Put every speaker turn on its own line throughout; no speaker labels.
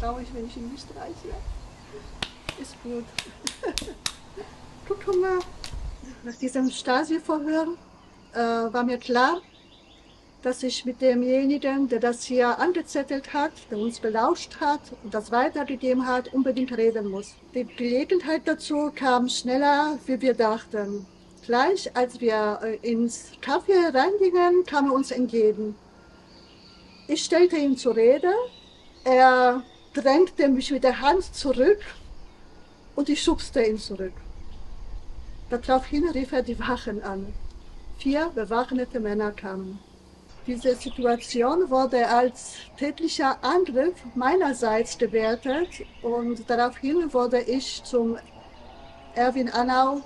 traurig, wenn ich ihn nicht streichle. Ist gut. Guck mal, nach diesem Stasi-Verhör war mir klar, dass ich mit demjenigen, der das hier angezettelt hat, der uns belauscht hat und das weitergegeben hat, unbedingt reden muss. Die Gelegenheit dazu kam schneller, wie wir dachten. Gleich als wir ins Café reingingen, kam er uns entgegen. Ich stellte ihn zur Rede, er drängte mich mit der Hand zurück und ich schubste ihn zurück. Daraufhin rief er die Wachen an. 4 bewaffnete Männer kamen. Diese Situation wurde als tätlicher Angriff meinerseits gewertet und daraufhin wurde ich zum Erwin Annau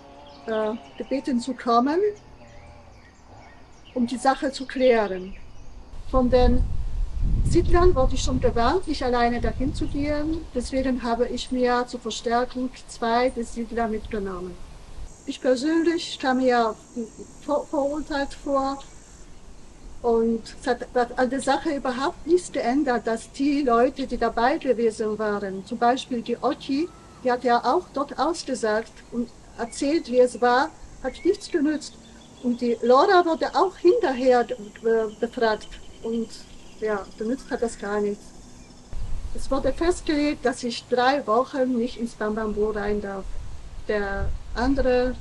gebeten zu kommen, um die Sache zu klären. Von den Siedlern wurde ich schon gewarnt, nicht alleine dahin zu gehen. Deswegen habe ich mir zur Verstärkung 2 der Siedler mitgenommen. Ich persönlich kam mir verurteilt vor und es hat an der Sache überhaupt nichts geändert, dass die Leute, die dabei gewesen waren, zum Beispiel die Otti, die hat ja auch dort ausgesagt und erzählt, wie es war, hat nichts genützt. Und die Laura wurde auch hinterher befragt und ja, benutzt hat das gar nichts. Es wurde festgelegt, dass ich 3 Wochen nicht ins Bambambur rein darf. Der andere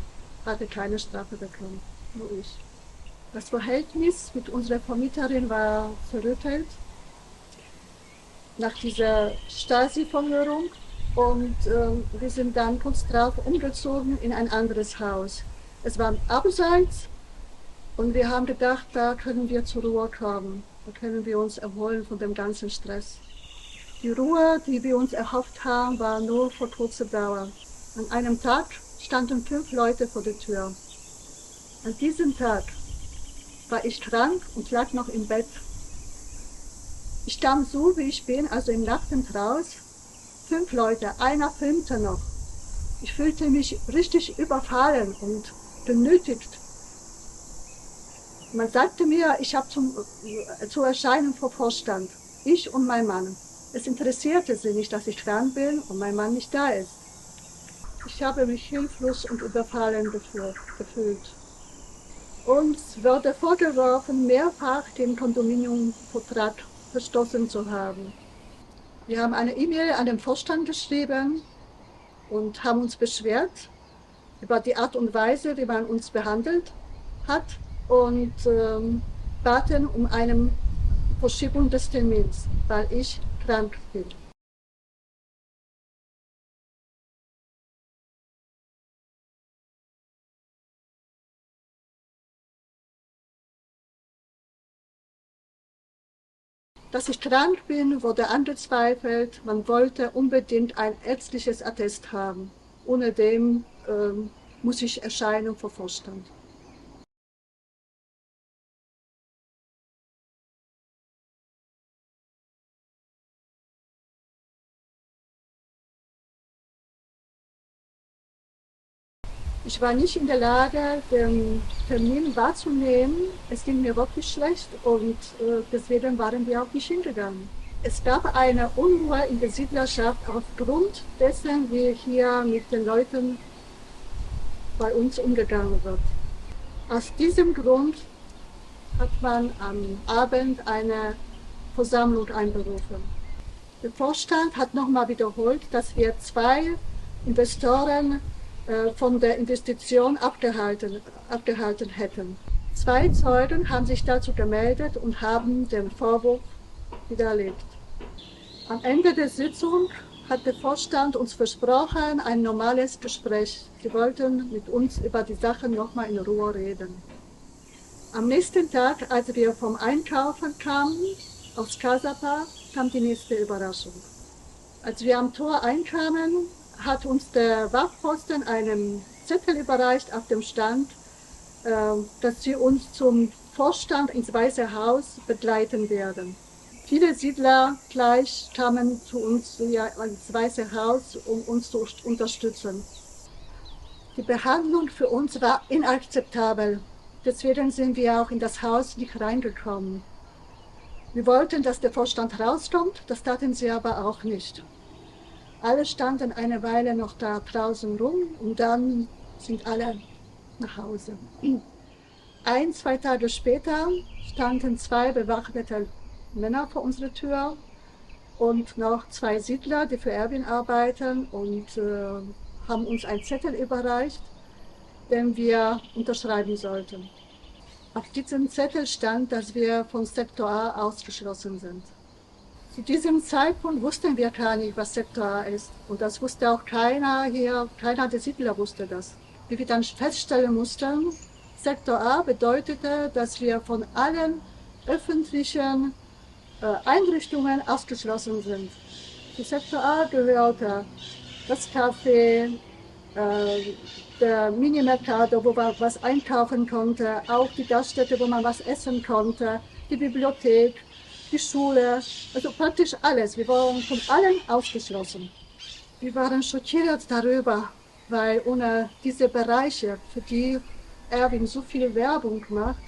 hatte keine Strafe bekommen, nur ich. Das Verhältnis mit unserer Vermieterin war zerrüttelt nach dieser Stasi-Verhörung und wir sind dann kurz darauf umgezogen in ein anderes Haus. Es war abseits und wir haben gedacht, da können wir zur Ruhe kommen, da können wir uns erholen von dem ganzen Stress. Die Ruhe, die wir uns erhofft haben, war nur vor kurzer Dauer. An einem Tag standen 5 Leute vor der Tür. An diesem Tag war ich krank und lag noch im Bett. Ich kam so, wie ich bin, also im Nachtend raus. 5 Leute, einer filmte noch. Ich fühlte mich richtig überfallen und genötigt. Man sagte mir, ich habe zur Erscheinung vor Vorstand. Ich und mein Mann. Es interessierte sie nicht, dass ich krank bin und mein Mann nicht da ist. Ich habe mich hilflos und überfallen gefühlt. Uns wurde vorgeworfen, mehrfach den Kondominiumvertrag verstoßen zu haben. Wir haben eine E-Mail an den Vorstand geschrieben und haben uns beschwert über die Art und Weise, wie man uns behandelt hat und baten um eine Verschiebung des Termins, weil ich krank bin. Dass ich krank bin, wurde angezweifelt. Man wollte unbedingt ein ärztliches Attest haben. Ohne dem muss ich erscheinen vor Vorstand. Ich war nicht in der Lage, den Termin wahrzunehmen. Es ging mir wirklich schlecht und deswegen waren wir auch nicht hingegangen. Es gab eine Unruhe in der Siedlerschaft aufgrund dessen, wie hier mit den Leuten bei uns umgegangen wird. Aus diesem Grund hat man am Abend eine Versammlung einberufen. Der Vorstand hat nochmal wiederholt, dass wir 2 Investoren von der Investition abgehalten hätten. 2 Zeugen haben sich dazu gemeldet und haben den Vorwurf widerlegt. Am Ende der Sitzung hat der Vorstand uns versprochen, ein normales Gespräch. Sie wollten mit uns über die Sache nochmal in Ruhe reden. Am nächsten Tag, als wir vom Einkaufen kamen, aufs Casapa, kam die nächste Überraschung. Als wir am Tor einkamen, hat uns der Wachposten einen Zettel überreicht, auf dem stand, dass sie uns zum Vorstand ins Weiße Haus begleiten werden. Viele Siedler gleich kamen zu uns ins Weiße Haus, um uns zu unterstützen. Die Behandlung für uns war inakzeptabel. Deswegen sind wir auch in das Haus nicht reingekommen. Wir wollten, dass der Vorstand rauskommt, das taten sie aber auch nicht. Alle standen eine Weile noch da draußen rum und dann sind alle nach Hause. 2 Tage später standen 2 bewaffnete Männer vor unserer Tür und noch 2 Siedler, die für Erwin arbeiten, und haben uns einen Zettel überreicht, den wir unterschreiben sollten. Auf diesem Zettel stand, dass wir von Sektor A ausgeschlossen sind. Zu diesem Zeitpunkt wussten wir gar nicht, was Sektor A ist. Und das wusste auch keiner hier, keiner der Siedler wusste das. Wie wir dann feststellen mussten, Sektor A bedeutete, dass wir von allen öffentlichen Einrichtungen ausgeschlossen sind. Zu Sektor A gehörte das Café, der Mini-Mercado, wo man was einkaufen konnte, auch die Gaststätte, wo man was essen konnte, die Bibliothek, die Schule, also praktisch alles. Wir waren von allen ausgeschlossen. Wir waren schockiert darüber, weil ohne diese Bereiche, für die Erwin so viel Werbung macht,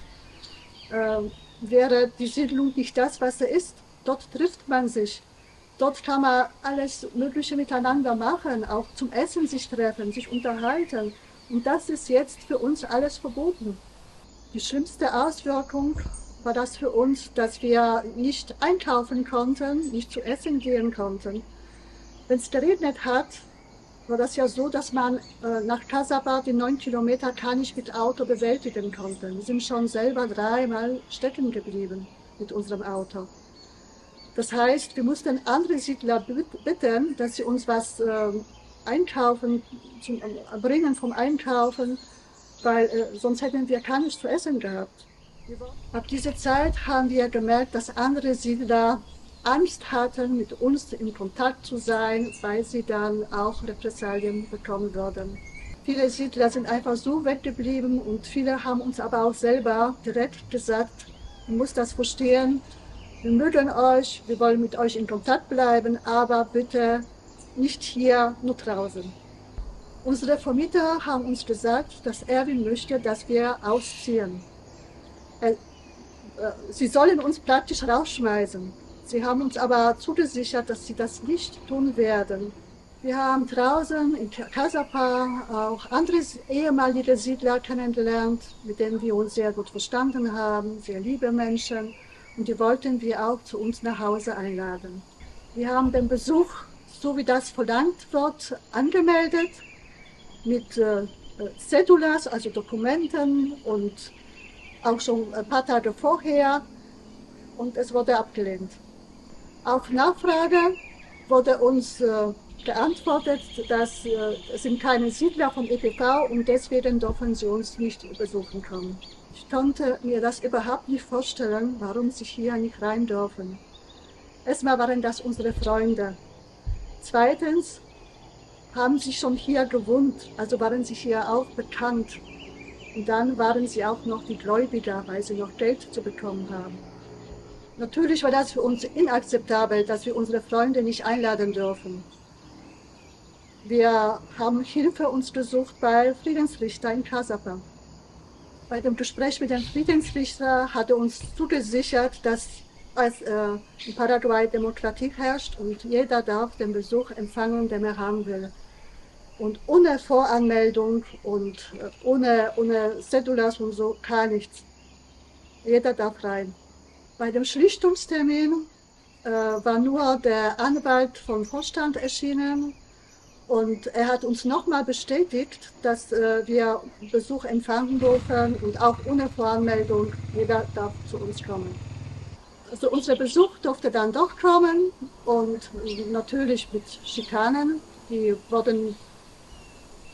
wäre die Siedlung nicht das, was sie ist. Dort trifft man sich. Dort kann man alles Mögliche miteinander machen, auch zum Essen sich treffen, sich unterhalten. Und das ist jetzt für uns alles verboten. Die schlimmste Auswirkung war das für uns, dass wir nicht einkaufen konnten, nicht zu essen gehen konnten. Wenn es geregnet hat, war das ja so, dass man nach Casablanca die 9 Kilometer gar nicht mit Auto bewältigen konnte. Wir sind schon selber 3-mal stecken geblieben mit unserem Auto. Das heißt, wir mussten andere Siedler bitten, dass sie uns was einkaufen, bringen vom Einkaufen, weil sonst hätten wir gar nichts zu essen gehabt. Ab dieser Zeit haben wir gemerkt, dass andere Siedler Angst hatten, mit uns in Kontakt zu sein, weil sie dann auch Repressalien bekommen würden. Viele Siedler sind einfach so weggeblieben und viele haben uns aber auch selber direkt gesagt, ihr müsst das verstehen, wir mögen euch, wir wollen mit euch in Kontakt bleiben, aber bitte nicht hier, nur draußen. Unsere Vermieter haben uns gesagt, dass Erwin möchte, dass wir ausziehen. Sie sollen uns praktisch rausschmeißen. Sie haben uns aber zugesichert, dass sie das nicht tun werden. Wir haben draußen in Casablanca auch andere ehemalige Siedler kennengelernt, mit denen wir uns sehr gut verstanden haben, sehr liebe Menschen. Und die wollten wir auch zu uns nach Hause einladen. Wir haben den Besuch, so wie das verlangt wird, angemeldet, mit Cedulas, also Dokumenten, und auch schon ein paar Tage vorher, und es wurde abgelehnt. Auf Nachfrage wurde uns geantwortet, dass es sind keine Siedler vom EPV und deswegen dürfen sie uns nicht besuchen kommen. Ich konnte mir das überhaupt nicht vorstellen, warum sie hier nicht rein dürfen. Erstmal waren das unsere Freunde. Zweitens haben sie schon hier gewohnt, also waren sie hier auch bekannt. Und dann waren sie auch noch die Gläubiger, weil sie noch Geld zu bekommen haben. Natürlich war das für uns inakzeptabel, dass wir unsere Freunde nicht einladen dürfen. Wir haben Hilfe uns gesucht bei Friedensrichter in Casablanca. Bei dem Gespräch mit dem Friedensrichter hat er uns zugesichert, dass in Paraguay Demokratie herrscht und jeder darf den Besuch empfangen, den er haben will. Und ohne Voranmeldung und ohne Cedulas und so gar nichts. Jeder darf rein. Bei dem Schlichtungstermin war nur der Anwalt vom Vorstand erschienen und er hat uns nochmal bestätigt, dass wir Besuch empfangen dürfen und auch ohne Voranmeldung, jeder darf zu uns kommen. Also unser Besuch durfte dann doch kommen und natürlich mit Schikanen. Die wurden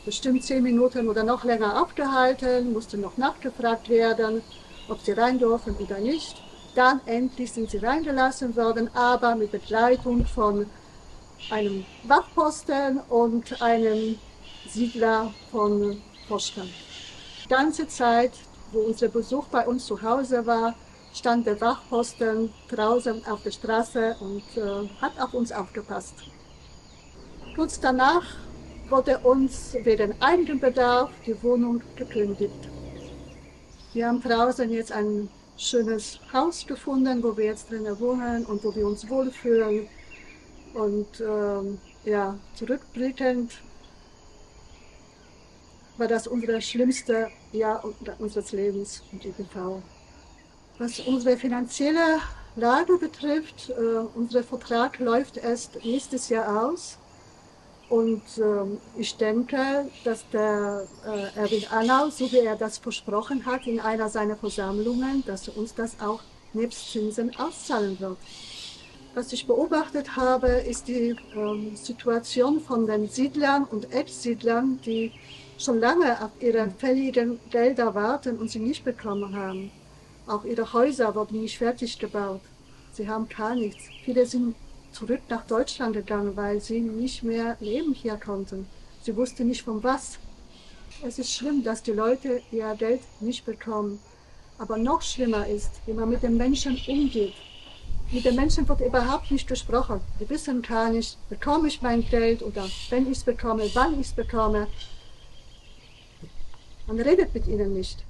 bestimmt 10 Minuten oder noch länger aufgehalten, musste noch nachgefragt werden, ob sie rein dürfen oder nicht. Dann endlich sind sie reingelassen worden, aber mit Begleitung von einem Wachposten und einem Siedler von Vorstand. Die ganze Zeit, wo unser Besuch bei uns zu Hause war, stand der Wachposten draußen auf der Straße und hat auf uns aufgepasst. Kurz danach wurde uns wegen Eigenbedarf die Wohnung gekündigt. Wir haben draußen jetzt ein schönes Haus gefunden, wo wir jetzt drinnen wohnen und wo wir uns wohlfühlen. Und ja, zurückblickend war das unser schlimmste Jahr unseres Lebens mit ÖPV. Was unsere finanzielle Lage betrifft, unser Vertrag läuft erst nächstes Jahr aus. Und ich denke, dass der Erwin Annau, so wie er das versprochen hat in einer seiner Versammlungen, dass er uns das auch nebst Zinsen auszahlen wird. Was ich beobachtet habe, ist die Situation von den Siedlern und Ex-Siedlern, die schon lange auf ihre fälligen Gelder warten und sie nicht bekommen haben. Auch ihre Häuser wurden nicht fertig gebaut. Sie haben gar nichts. Viele sind zurück nach Deutschland gegangen, weil sie nicht mehr leben hier konnten. Sie wussten nicht von was. Es ist schlimm, dass die Leute ihr Geld nicht bekommen. Aber noch schlimmer ist, wie man mit den Menschen umgeht. Mit den Menschen wird überhaupt nicht gesprochen. Die wissen gar nicht, bekomme ich mein Geld oder wenn ich es bekomme, wann ich es bekomme. Man redet mit ihnen nicht.